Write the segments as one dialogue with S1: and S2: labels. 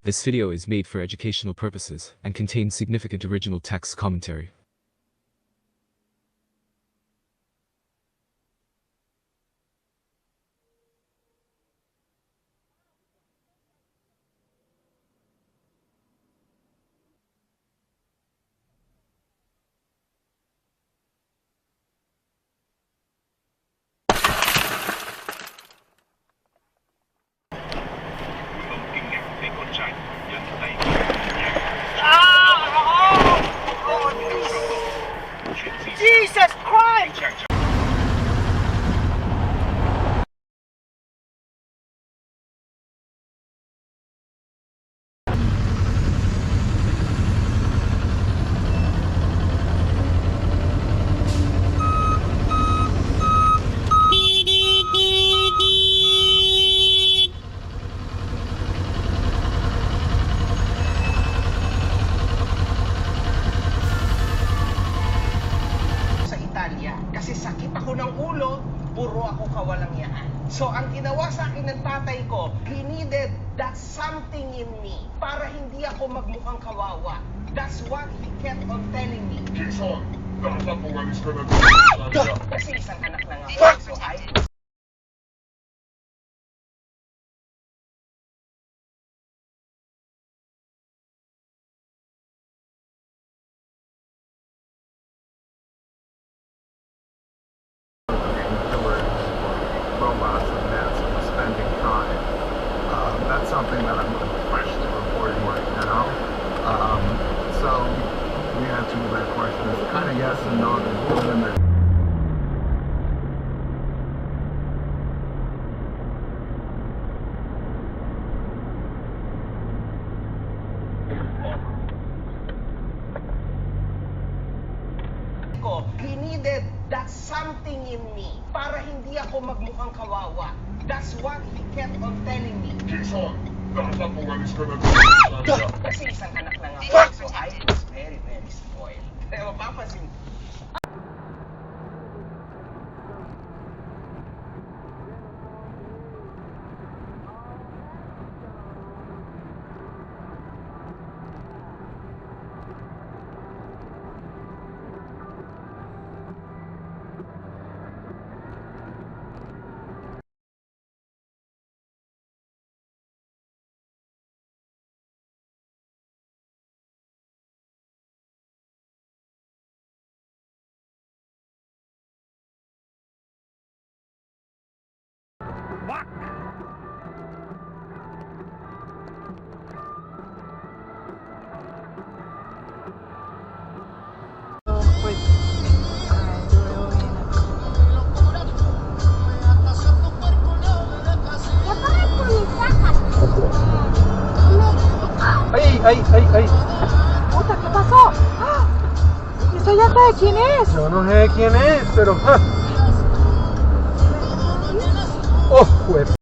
S1: This video is made for educational purposes and contains significant original text commentary.
S2: Jesus Christ! Kasi sakit ako ng ulo, puro ako kawalangyaan. So ang ginawa sa akin ng tatay ko, he needed that something in me para hindi ako magmukhang kawawa. That's what he kept on telling me.
S3: Jason, dapat umalis ka na dito.
S2: Kasi isang anak lang ako. So I...
S3: That's something that I'm especially reporting right now. So the answer to that question is kind of yes and no. There's no limit.
S2: He needed that something in me para hindi ako magmukhang kawawa. That's what he kept on telling me.
S3: Jason, dapat umalis ka na dito.
S2: Kasi isang anak lang ako. So I was very, very spoiled. Pero mapapansin
S4: ¡Ay!
S5: Puta, ¿qué pasó? ¡Ah! ¿Eso ya sabe quién es?
S4: Yo no sé quién es, pero... ¡Oh, pues!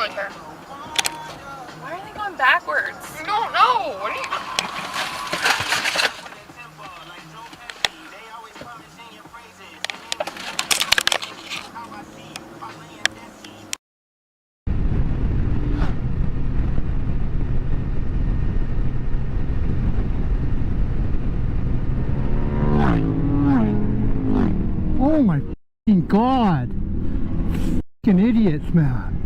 S6: right there.
S7: Why are they going backwards?
S6: I don't know. What are you...
S4: Oh my fucking god. Fucking idiots, man.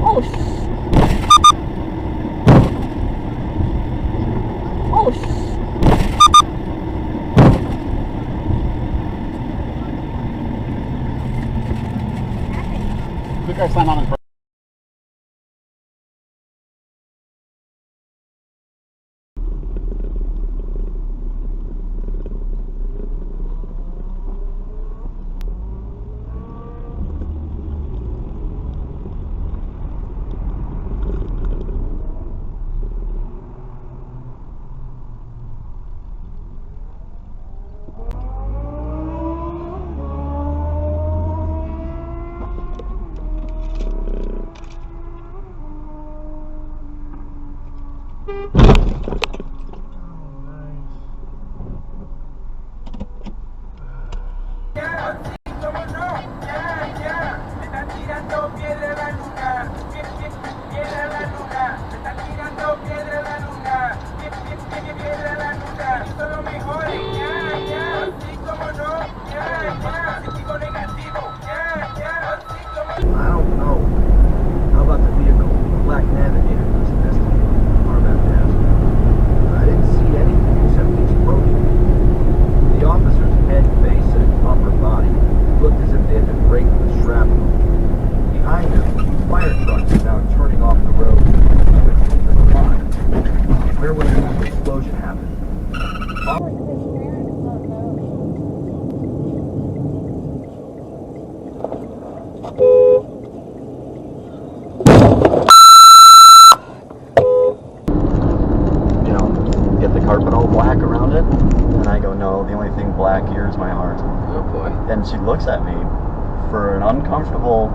S5: Oh, oh,
S3: You guys sign on in
S8: I don't know. How about the vehicle? Black Navigator was investigating. Arbat asked. I didn't see anything except the explosion. The officer's head, face, and upper body looked as if they had been raked with shrapnel. Behind them, fire trucks are now turning off the road to keep them alive. Where was the explosion happen? Get the carpet all black around it? And I go, no, the only thing black here is my heart.
S2: Oh boy.
S8: And she looks at me for an uncomfortable